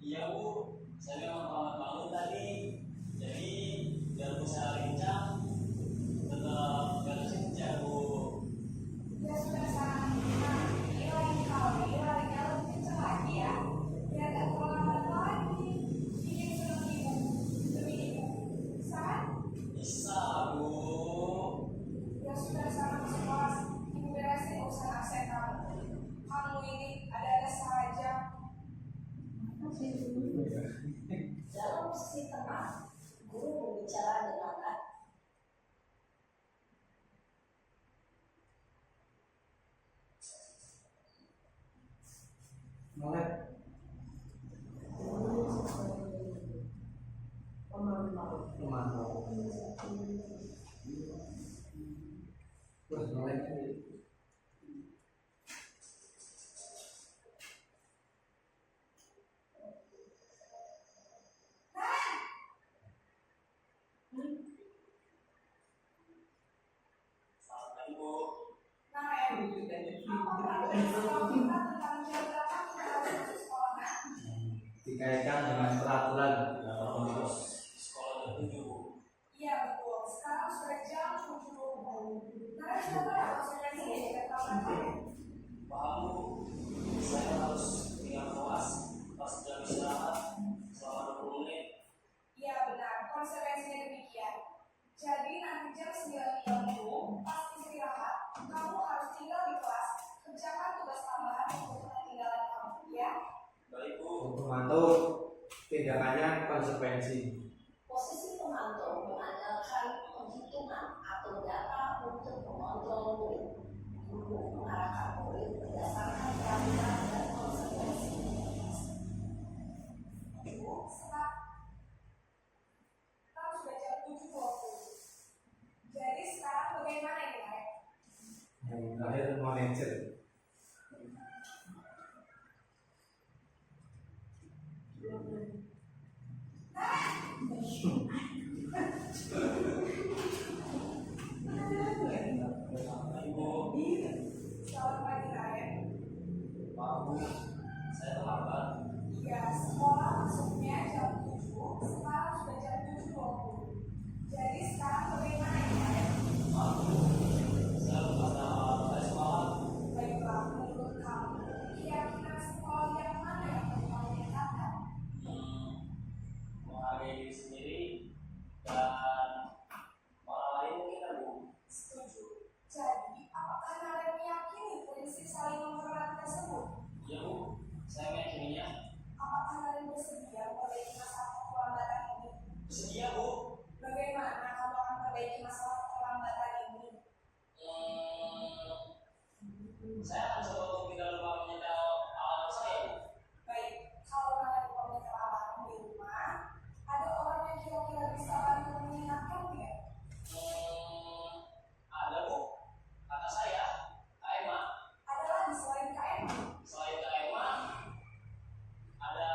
Iya Bu, saya memang terlambat bangun tadi. Jadi biar bisa lincah, tetap harus lincah Bu. Ya sudah sana. Nah, ini lagi kali, larinya lebih kencang lagi ya. Biar gak terlambat lagi. Ini sudah ibu, demi ibu. Bisa kan? Bisa Bu. Ya sudah sana masuk kelas. Ibu beresin urusan absen kamu. Kamu ini ada-ada saja. Dalam posisi tenang, guru berbicara dengan Melek. Memantau. Wah, melek. Selamat pagi Bu. Dikaitkan dengan peraturan Terus sekolah tertuju Bu. Iya betul. Sekarang sudah jam 7. Karena siapa yang maksudnya sih? Paham Bu. Saya harus tinggal kelas. konsekuensinya demikian. Jadi nanti jam 9.30 pas istirahat, kamu harus tinggal di kelas. Kerjakan tugas tambahan untuk ketinggalan kamu, ya. Baik Bu. Pemantau tindakannya konsekuensi. Posisi pemantau mengandalkan penghitungan atau data untuk mengontrol murid. Guru mengarahkan murid berdasarkan peraturan dan konsekuensi. Sekarang sudah jam 7.20. Jadi sekarang bagaimana ini, Rek? Yang terakhir manajer. Ibu, Selamat pagi, Rek. maaf Bu, saya terlambat. Ya, sekolah masuknya jam 7, sekarang sudah jam 7.20. Jadi sekarang bagaimana ini, Rek? Maaf Bu, saya lupa nama saya sekolah. Baiklah, menurut kamu, keyakinan sekolah yang mana yang perlu kamu tingkatkan? Menghargai diri sendiri dan orang lain mungkin ya Bu. Setuju. Jadi, apakah kalian meyakini prinsip saling menghormati tersebut? Iya Bu, saya meyakininya. Apakah kalian bersedia memperbaiki masalah keterlambatan ini? Bersedia Bu. Bagaimana kamu akan memperbaiki masalah keterlambatan ini? Saya akan coba untuk tidak lupa menyetel alarm saya Bu. Baik, kalau kalian punya alarm di rumah, ada orang yang kira-kira bisa bantu mengingatkan tidak? Ada Bu, kata saya, Kak Emma. Ada lagi selain KM? Selain Kak Emma, ada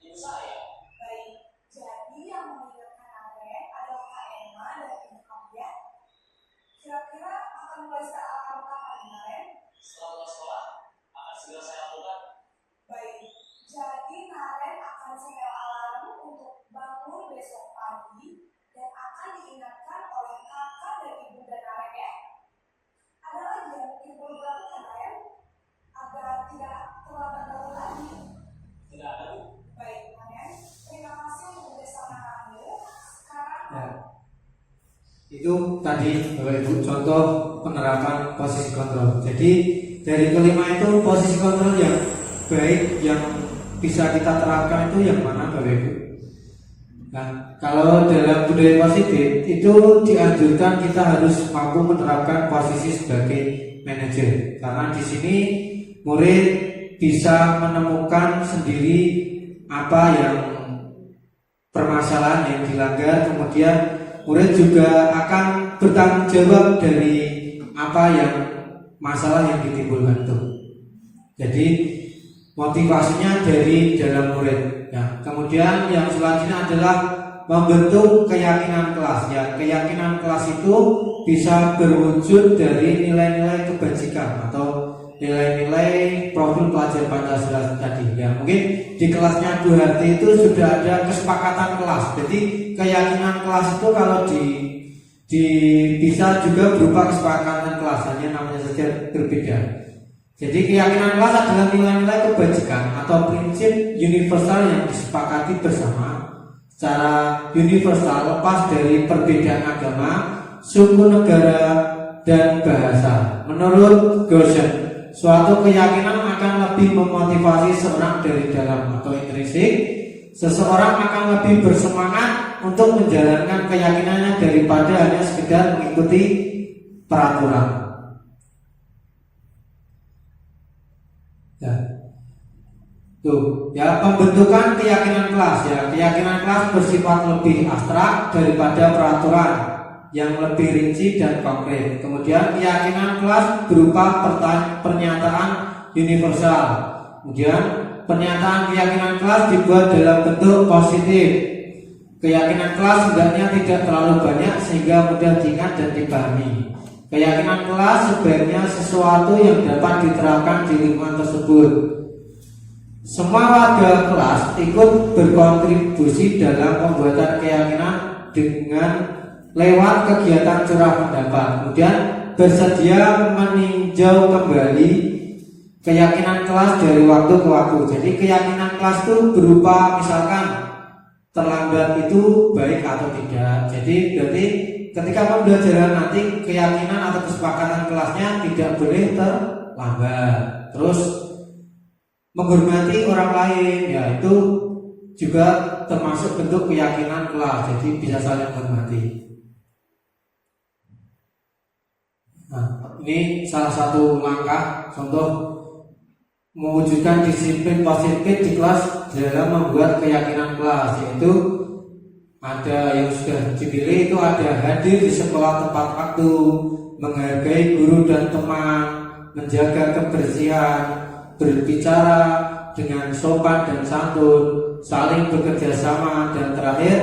ibu saya. Baik, jadi yang mengingatkan Arek adalah Kak Emma dan ibu kamu, ya? Kira-kira akan mulai start alarm kapan, Arek? Setelah pulang sekolah, akan segera saya lakukan. Baik, jadi Naren akan setel alarm untuk bangun besok pagi dan akan diingatkan oleh kakak dan ibu dan Naren, ya. Ada lagi yang mungkin perlu dilakukan, Naren, agar tidak terlambat bangun lagi. Tidak ada Bu. Baik, Naren, terima kasih untuk bersama kamu. Sekarang Ya. Itu tadi Bapak Ibu contoh penerapan posisi kontrol. Jadi dari kelima itu posisi kontrol yang baik yang bisa kita terapkan itu yang mana Bapak Ibu? Nah, kalau dalam budaya positif itu dianjurkan kita harus mampu menerapkan posisi sebagai manajer. Karena di sini murid bisa menemukan sendiri apa yang permasalahan yang dilanggar, kemudian murid juga akan bertanggung jawab dari apa yang masalah yang ditimbulkan itu. Jadi motivasinya dari dalam murid. Ya, kemudian yang selanjutnya adalah membentuk keyakinan kelas. Ya, keyakinan kelas itu bisa berwujud dari nilai-nilai kebajikan atau nilai-nilai profil pelajar Pancasila tadi. Ya, mungkin di kelasnya Bu Harti itu sudah ada kesepakatan kelas. Jadi keyakinan kelas itu kalau bisa juga berupa kesepakatan kelas, hanya namanya saja berbeda. Jadi keyakinan kelas adalah nilai-nilai kebajikan atau prinsip universal yang disepakati bersama secara universal lepas dari perbedaan agama, suku, negara, dan bahasa. Menurut Goshen, suatu keyakinan akan lebih memotivasi seorang dari dalam atau intrinsik. Seseorang akan lebih bersemangat untuk menjalankan keyakinannya daripada hanya sekedar mengikuti peraturan. Ya. Tuh, ya pembentukan keyakinan kelas. Ya, keyakinan kelas bersifat lebih abstrak daripada peraturan yang lebih rinci dan konkret. Kemudian keyakinan kelas berupa pernyataan universal. Kemudian pernyataan keyakinan kelas dibuat dalam bentuk positif. Keyakinan kelas hendaknya tidak terlalu banyak sehingga mudah diingat dan dipahami. Keyakinan kelas sebenarnya sesuatu yang dapat diterapkan di lingkungan tersebut. Semua warga kelas ikut berkontribusi dalam pembuatan keyakinan dengan lewat kegiatan curah pendapat. Kemudian bersedia meninjau kembali keyakinan kelas dari waktu ke waktu. Jadi keyakinan kelas itu berupa misalkan terlambat itu baik atau tidak. Jadi berarti ketika pembelajaran nanti keyakinan atau kesepakatan kelasnya tidak boleh terlambat. Terus menghormati orang lain, ya itu juga termasuk bentuk keyakinan kelas. Jadi bisa saling menghormati. Nah, ini salah satu langkah contoh mewujudkan disiplin positif di kelas dalam membuat keyakinan kelas, yaitu ada yang sudah dipilih itu ada hadir di sekolah tepat waktu, menghargai guru dan teman, menjaga kebersihan, berbicara dengan sopan dan santun, saling bekerja sama, dan terakhir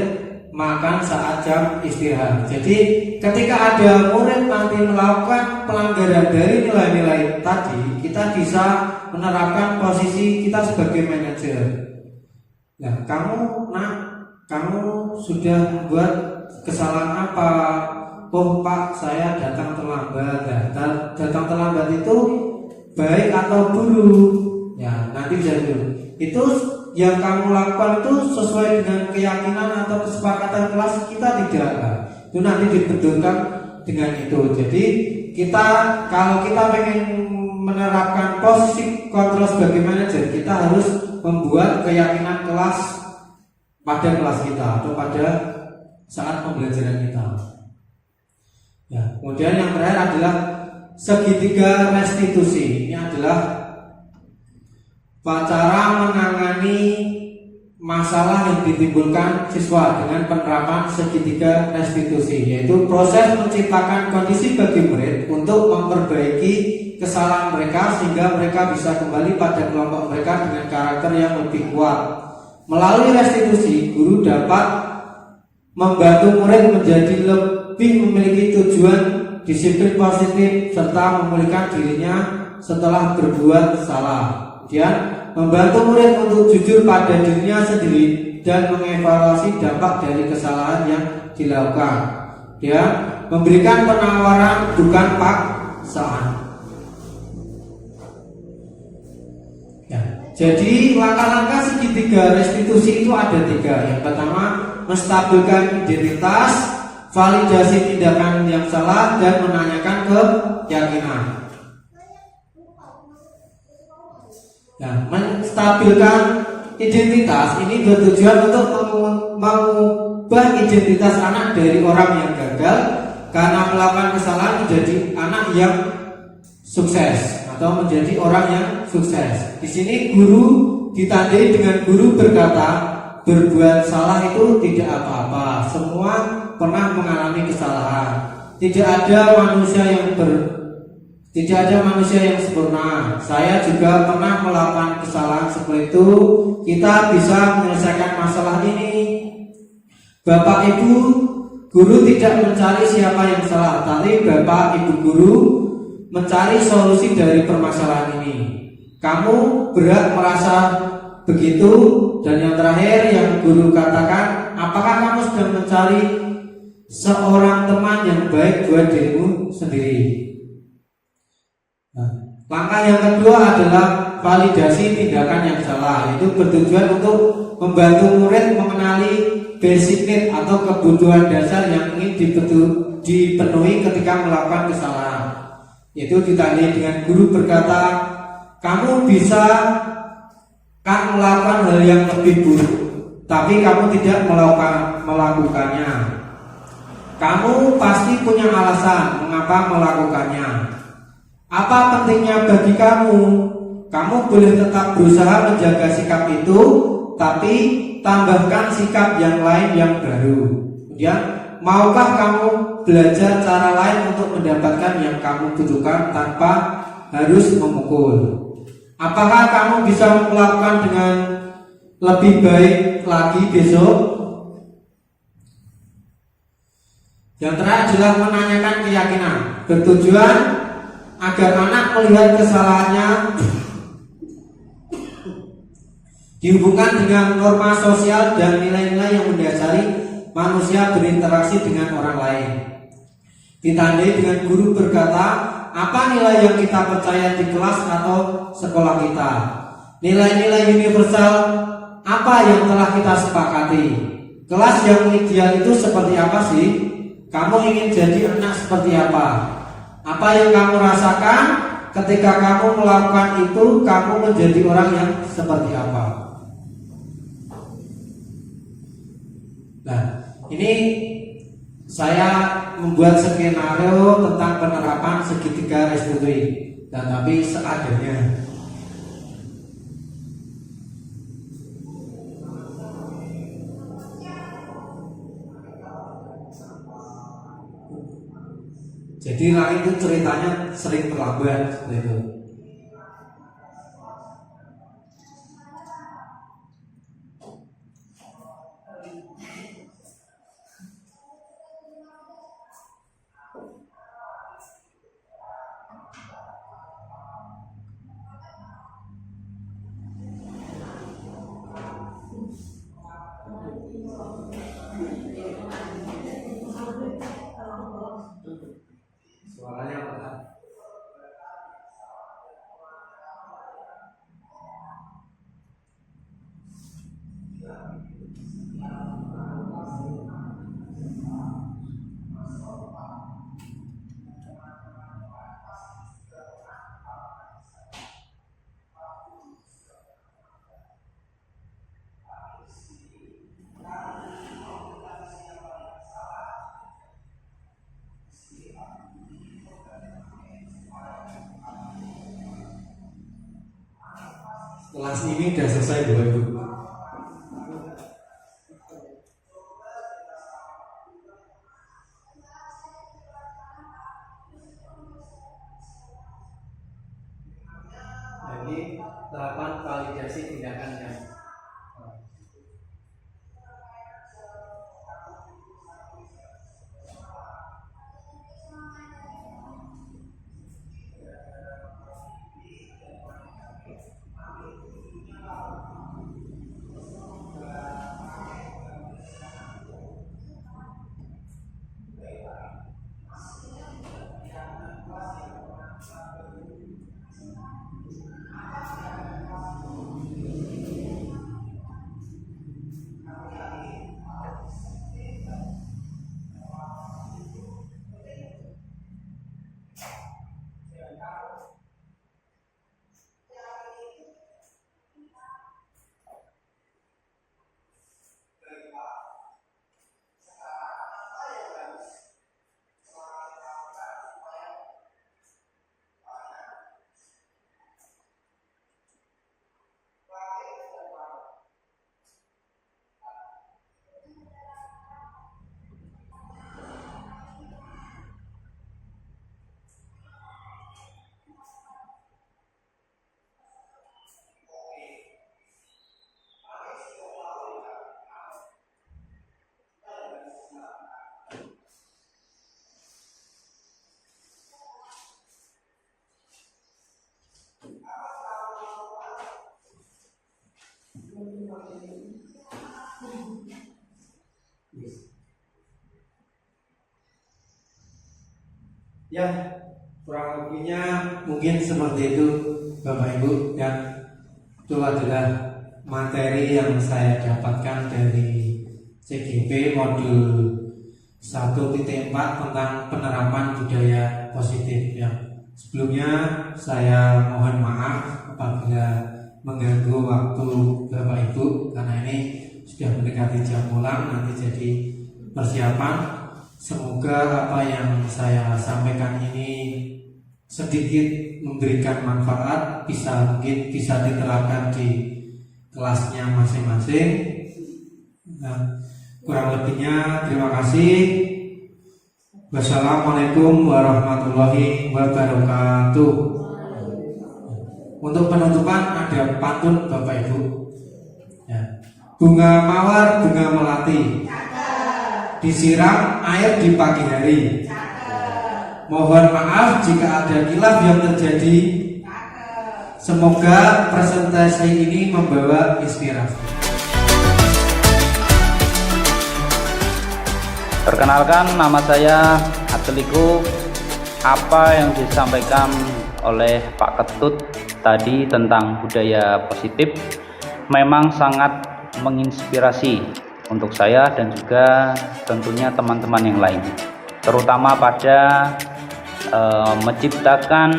makan saat jam istirahat. Jadi ketika ada murid nanti melakukan pelanggaran dari nilai-nilai tadi, kita bisa menerapkan posisi kita sebagai manajer. Nah, kamu sudah membuat kesalahan apa? Oh Pak, saya datang terlambat. Nah, datang terlambat itu baik atau buruk? Ya, nanti bisa dulu. Itu yang kamu lakukan itu sesuai dengan keyakinan atau kesepakatan kelas kita tidak. Itu nanti dibenturkan dengan itu. Jadi kalau kita pengen menerapkan posisi kontrol sebagai manajer, kita harus membuat keyakinan kelas pada kelas kita atau pada saat pembelajaran kita. Ya, kemudian yang terakhir adalah segitiga restitusi. Ini adalah cara menangani masalah yang ditimbulkan siswa dengan penerapan segitiga restitusi, yaitu proses menciptakan kondisi bagi murid untuk memperbaiki kesalahan mereka sehingga mereka bisa kembali pada kelompok mereka dengan karakter yang lebih kuat. Melalui restitusi, guru dapat membantu murid menjadi lebih memiliki tujuan disiplin positif serta memulihkan dirinya setelah berbuat salah. Kemudian membantu murid untuk jujur pada dirinya sendiri dan mengevaluasi dampak dari kesalahan yang dilakukan. Dia memberikan penawaran bukan paksaan. Ya, jadi langkah-langkah segitiga restitusi itu ada 3. Yang pertama, menstabilkan identitas, validasi tindakan yang salah, dan menanyakan keyakinan. Nah, menstabilkan identitas ini bertujuan untuk mengubah identitas anak dari orang yang gagal karena melakukan kesalahan menjadi anak yang sukses atau menjadi orang yang sukses. Di sini guru ditandai dengan guru berkata, berbuat salah itu tidak apa-apa. Semua pernah mengalami kesalahan. Tidak ada manusia yang sempurna. Saya juga pernah melakukan kesalahan seperti itu. Kita bisa menyelesaikan masalah ini. Bapak Ibu guru tidak mencari siapa yang salah, tapi Bapak Ibu guru mencari solusi dari permasalahan ini. Kamu berat merasa begitu. Dan yang terakhir yang guru katakan, apakah kamu sedang mencari seorang teman yang baik buat dirimu sendiri? Nah, langkah yang kedua adalah validasi tindakan yang salah. Itu bertujuan untuk membantu murid mengenali basic need atau kebutuhan dasar yang ingin dipenuhi ketika melakukan kesalahan. Itu ditandai dengan guru berkata, kamu bisa kan melakukan hal yang lebih buruk, tapi kamu tidak melakukannya. Kamu pasti punya alasan mengapa melakukannya. Apa pentingnya bagi kamu? Kamu boleh tetap berusaha menjaga sikap itu, tapi tambahkan sikap yang lain yang baru. Kemudian, maukah kamu belajar cara lain untuk mendapatkan yang kamu butuhkan tanpa harus memukul? Apakah kamu bisa melakukan dengan lebih baik lagi besok? Yang terakhir adalah menanyakan keyakinan, bertujuan agar anak melihat kesalahannya dihubungkan dengan norma sosial dan nilai-nilai yang mendasari manusia berinteraksi dengan orang lain. Ditandai dengan guru berkata, apa nilai yang kita percaya di kelas atau sekolah kita? Nilai-nilai universal apa yang telah kita sepakati? Kelas yang ideal itu seperti apa sih? Kamu ingin jadi anak seperti apa? Apa yang kamu rasakan ketika kamu melakukan itu? Kamu menjadi orang yang seperti apa? Nah, ini saya membuat skenario tentang penerapan segitiga restitusi, dan tapi seadanya. Jadi langit itu ceritanya sering terlambat seperti itu. Suaranya apa? Kelas ini sudah selesai Bapak Ibu. Jadi tahapan validasi tindakannya. Ya, kurang lebihnya mungkin seperti itu Bapak Ibu. Ya, itu adalah materi yang saya dapatkan dari CGP modul 1.4 tentang penerapan budaya positif. Ya, sebelumnya saya mohon maaf apabila mengganggu waktu Bapak Ibu, karena ini sudah mendekati jam pulang, nanti jadi persiapan. Semoga apa yang saya sampaikan ini sedikit memberikan manfaat, mungkin bisa diterapkan di kelasnya masing-masing. Nah, kurang lebihnya terima kasih. Wassalamualaikum warahmatullahi wabarakatuh. Untuk penutupan ada pantun Bapak Ibu. Ya. Bunga mawar, bunga melati, disiram air di pagi hari. Mohon maaf jika ada khilaf yang terjadi. Semoga presentasi ini membawa inspirasi. Perkenalkan, nama saya Ateliku. Apa yang disampaikan oleh Pak Ketut tadi tentang budaya positif memang sangat menginspirasi untuk saya dan juga tentunya teman-teman yang lain, terutama pada menciptakan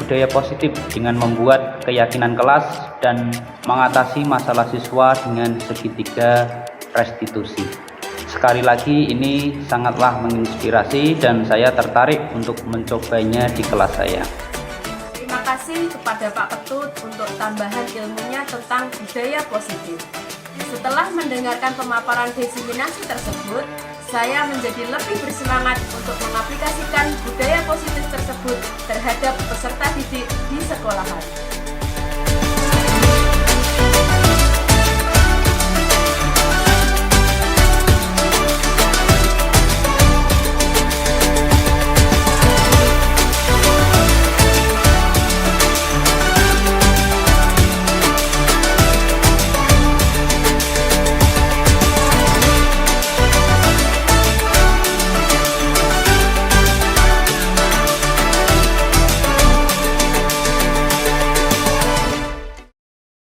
budaya positif dengan membuat keyakinan kelas dan mengatasi masalah siswa dengan segitiga restitusi. Sekali lagi ini sangatlah menginspirasi dan saya tertarik untuk mencobanya di kelas saya. Terima kasih kepada Pak Ketut untuk tambahan ilmunya tentang budaya positif. Setelah mendengarkan pemaparan diseminasi tersebut, saya menjadi lebih bersemangat untuk mengaplikasikan budaya positif tersebut terhadap peserta didik di sekolahan.